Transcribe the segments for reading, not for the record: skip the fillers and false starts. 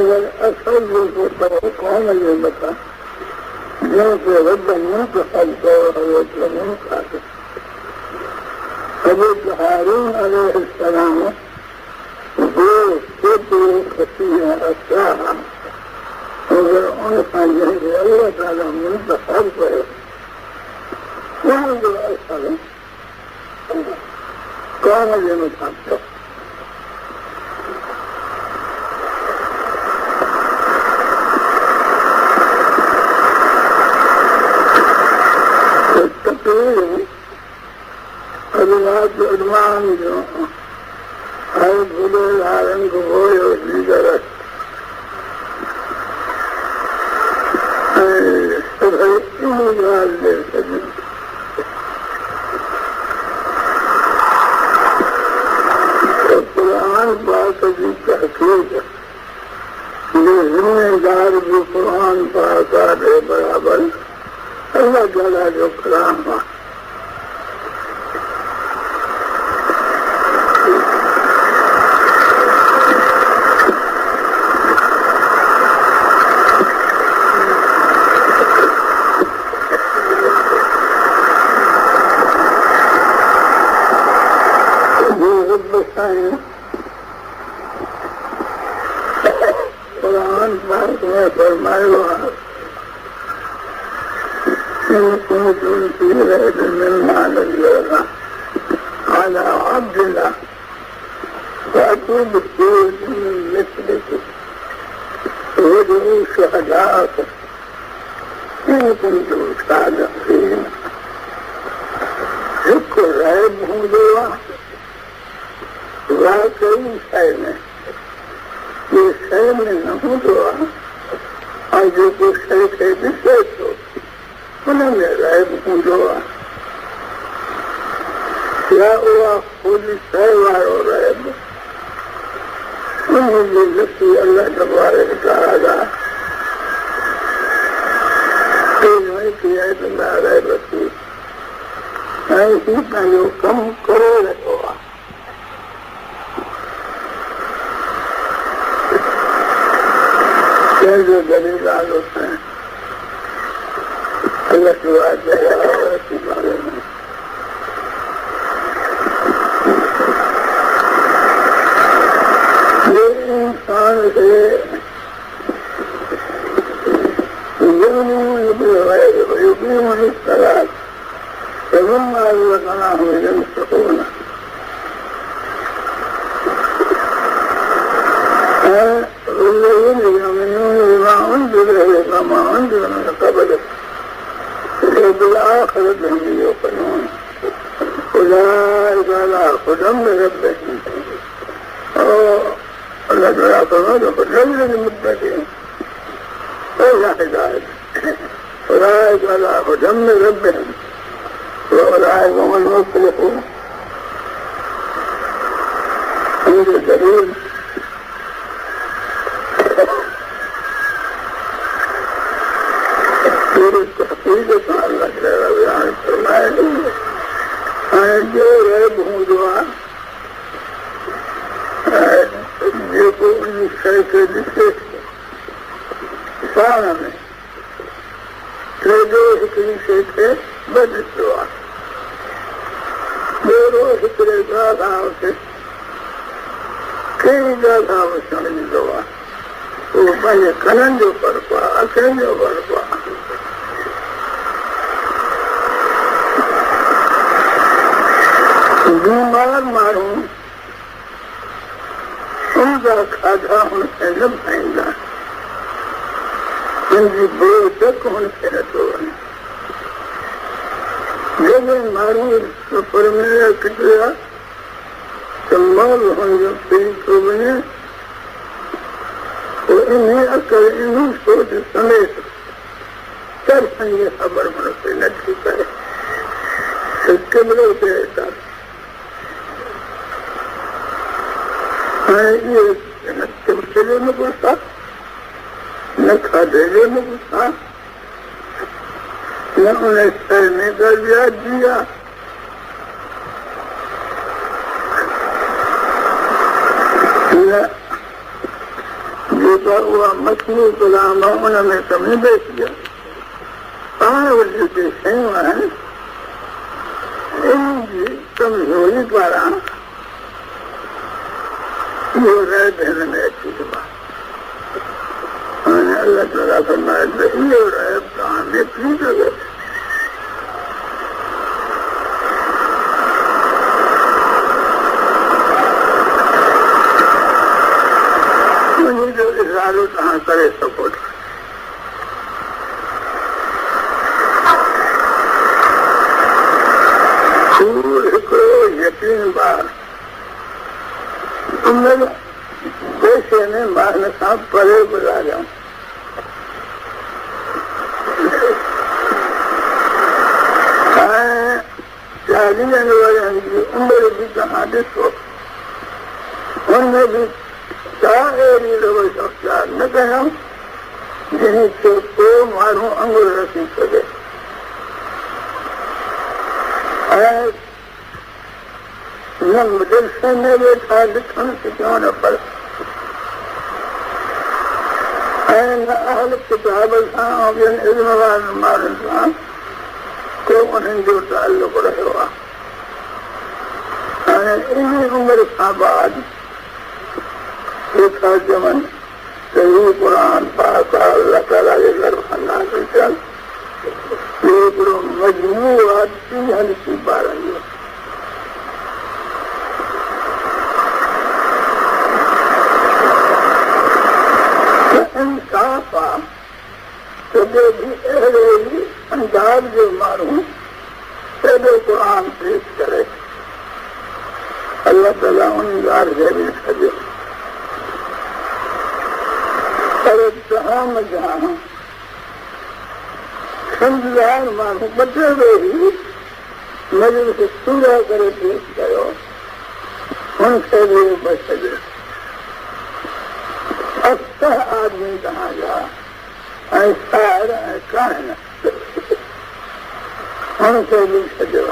अगर असल रूप होता है कौन है ये बता, जो कि रब नहीं तो नहीं खाते। हज़रत हारून अलैहिस्सलाम जो खसी है अच्छा, अगर उनका यही अल्लाह ताला मुंतखब करे वहाँ जो असल कौन है ये खाते। अभिलाष उद्मान जो हर भूले धारण को हो लीडर दे सके। तो कुरान पाक की तहकीक जो जिम्मेदार भी कुरान पाक है बराबर अल्लाह ताला जो कलाम है कुरान पाक में फरमाया على عبدنا فأتوا بالسورة من مثلك وادعوا شهداءكم إن كنتم صادقين. ذكر العيب هو واقعي شيء में ये शय में न हो दुआ और जो कुछ शय के विशेष हो उन्होंने राय हूँ दुआ क्या हुआ खुद शय वारो रहे उन्होंने लक्ष्य अल्लाह तबारे कहा था नहीं किया तो ना रहे बच्ची ऐसी का जो कम करो रखोगा जो दलील होते हैं अल्लाह की बात के बारे में ये इंसान से युगी मनुष्य एवं लगाना हो जन सकूना بالآخرة هم يوقنون أولئك على هدى من ربهم أولئك على هدى من المتقين ولا هداية أولئك على هدى من ربهم وأولئك هم المفلحون. عند الدليل التحقيق الله تعالى بيان فرمائے جو رب ہوں دعا جو کو ان شے کے لکھے سارا میں جو حکمی شے کے بد دعا جو حکرے کا تھا اسے کئی جگہ سمجھ دعا وہ پہلے کنن جو پر پا اکھن جو پر پا बीमार मारूं उनका खाधा उनसे न पाएंगा उनकी बेतक उनसे न तोड़ना जब मारूं तो पर मेरा कितना संभाल होंगे फिर तो बने तो इन्हें अकल इन्हें सोच समेत कर संगे खबर मनुष्य न ठीक है सबके बड़े देता ये न चले में गुस्सा न खाधे में गुस्सा न उन्हें सहने का व्याज दिया न जेका उहा मछली गुलाम उन में कमी बेच गया पाण वटि जेके शयूं आहिनि इन जी कमज़ोरी पारां इहो रैब हिन में अची वियो आहे। हाणे अलाह ताला फरमाए त इहो रैब तव्हां में थी सघे मुंहिंजो इज़हारो तव्हां करे सघो था। हिकिड़ो यकीन ॿार उन पेशे में मान सां परे गुज़ारियऊं ऐं 40 वरनि जी उमिरि बि तव्हां ॾिसो हुनमें बि का अहिड़ी रवश अख़्तियार न कयूं जंहिं खे को माण्हू अंगुर रखी सघे ऐं न मदरसे में वेठा लिखण सिखण पर ऐं न अहल किताब सां ऐं ॿियनि इल्म वारनि माण्हुनि सां को उन्हनि जो ताल्लुक़ रहियो आहे। हाणे इन उमिरि खां बाद वेठा चवनि त हीउ क़ुर पाक आहे अलाह ताला जे तरफ़ां नाज़िल थियल हिकिड़ो मजमू आहे 30 ॿारनि जो इंसाफ़ आहे कॾहिं बि अहिड़े ई अंदाज़ जो माण्हू एॾो क़ुर पेश करे अलाह ताला उन ॻाल्हि खे बि छॾियो पर तव्हां जा समझदार माण्हू ॿ वेही मजलिस पूरा करे पेश कयो हुनखे बि बचजे अक्सर आदमी तव्हांजा ऐं शाइर ऐं काहिन हुनखे बि छॾियो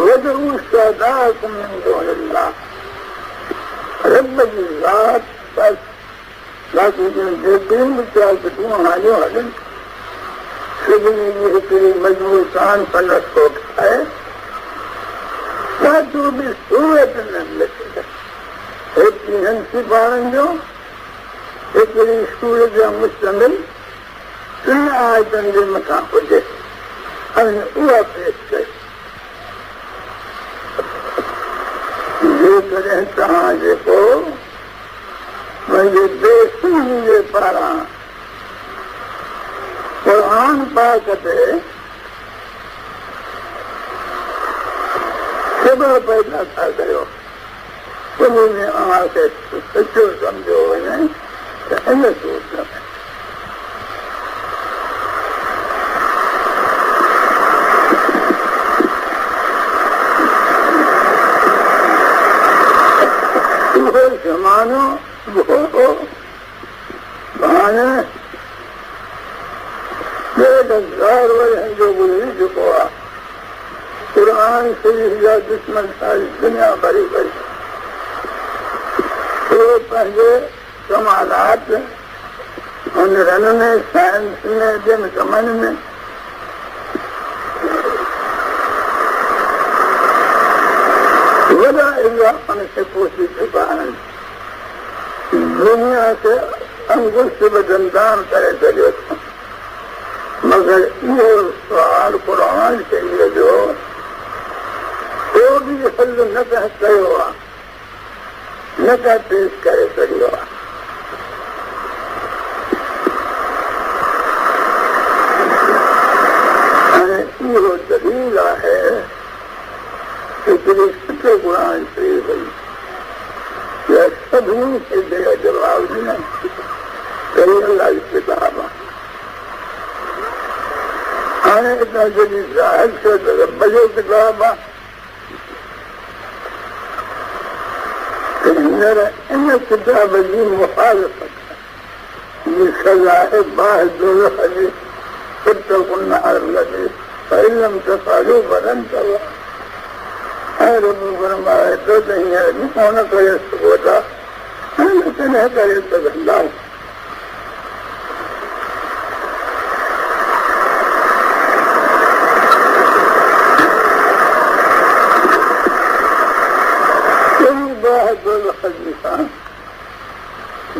वॾो सादात में रब जी ज़ात बसि बाक़ी जेतिरियूं बि चालकूं हानियूं हलनि सभिनी जी हिकिड़ी मजबूत कान फनस कोट आहे काथो बि सूरत न लिखे हेतिरी हंसी ॿारनि जो हिकिड़ी स्कूल जा मुश्तमिल 3 आयतनि जे मथां हुजे ऐं उहा पेश कई जेकॾहिं तव्हां जेको मुंहिंजे बेसुनी जे पारां क़ुर पाक ते ख़बर पैदा था कयो उन में अव्हांखे सचो सम्झो वञे त इन सूरत में उहो ज़मानो हाणे 1000 वरनि जो गुज़री चुको आहे क़ुर शरीफ़ जा दुश्मन सारी दुनिया भरी पई उहे पंहिंजे कमालात हुनरनि में साइंस में ॿियनि कमनि में वॾा इज़ाफ़नि खे कोसी चुका आहिनि दुनिया खे अंगुष्ट बदनदान करे छॾियो अथऊं मगर इहो सुवाल क़ुर शरीफ़ जो को बि हल न कयो आहे न का पेश करे सघियो आहे हाणे इहो दलील आहे हिकिड़ी सुठो क़ुर शरीफ़ या सभिनी खे जेका जवाबु ॾिना कई अलाह जी किताब आहे हाणे हितां जॾहिं ज़ाहिर थियो त रब जो किताब आहे हींअर इन किताब जी मुखालफ़त सज़ा आहे बाहि दोज़ख जी इत्तक़ुन नार लॻे फ़इलम तफ़अलू फ़लन तव ऐं रब फरमाए थो त हींअर बि कोन करे सघो था न करे सघंदा।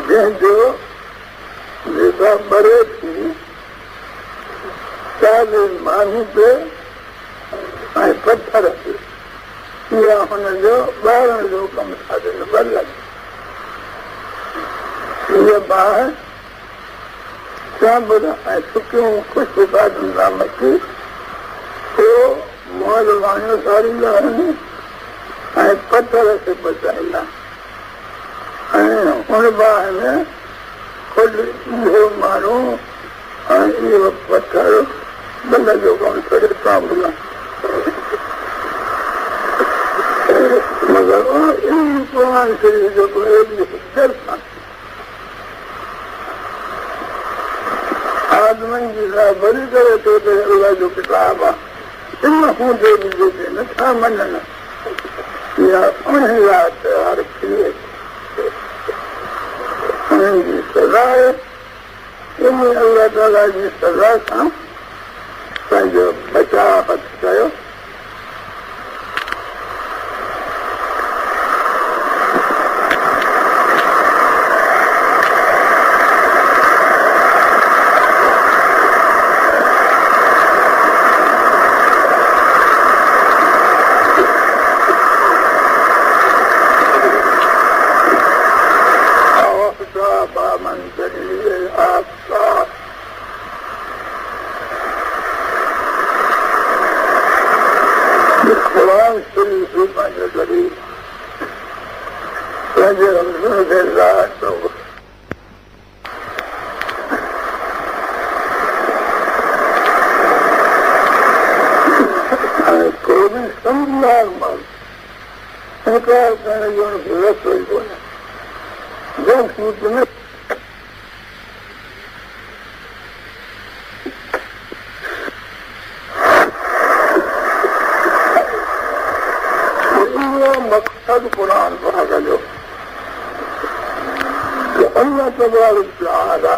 जंहिंजो जेका बरे थी सारे माण्हू ते ऐं पत्थर ते इहा हुनजो ॿारण जो कमु साधन बल इहे ॿार चांवर ऐं सुकियूं ख़ुशि भाॼियुनि खां मथे पोइ मोल वाणियूं सारींदा आहिनि ऐं पत्थर ते बचाईंदा ऐं हुन बाहि में खुद इहो माण्हू ऐं इहो पत्थर बल जो कमु करे साम्हूं मगर क़ुर शरीफ़ जेको हिजर सां आदमनि जी लाइ भरी करे थो त अलाह जो किताब आहे इन हूंदे बि जेके नथा मञनि इहा उन्हनि लाइ तयारु थी वई उन्हनि जी सज़ा आहे इन अलाह ताला जी सज़ा सां पंहिंजो बचाव हथु कयो मक़सद कुरान पाक जो अल्लाह तबारक व तआला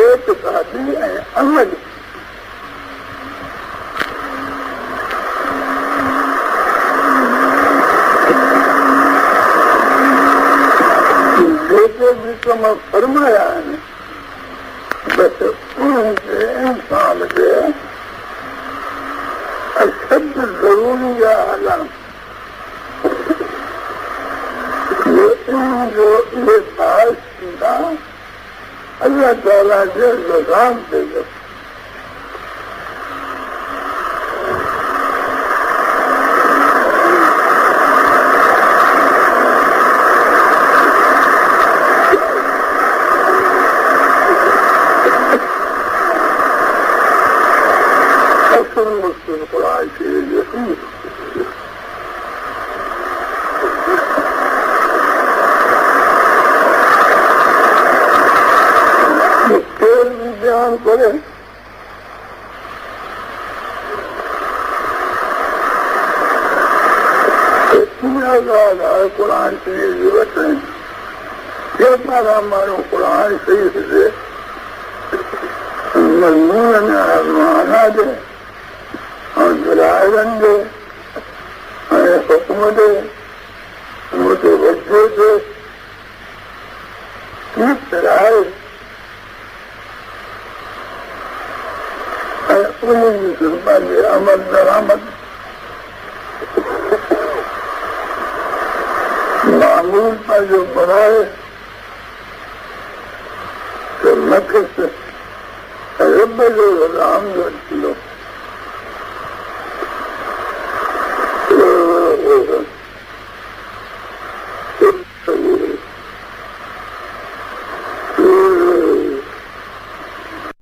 एतिक़ादी ऐं अमली जेके भी कम फरमाया आहिनि बसि उन्हनि खे इंसान खे अशद ज़रूरी आहे हलणु जो इहे बाहिश थींदा अल्लाह ताला जे निज़ाम ते करे कुरान शरीफ़ जी वठनि केतिरा माण्हू कुरान शरीफ़ जे मज़मून में माना ॾे ऐं दलाइलनि ॾे ऐं हुकुम ॾे मुतवजो ॾे ठीक तरह पंहिंजे अमल दरामद मामूल पंहिंजो बढ़ाए त नफ़्स रब जो राम जो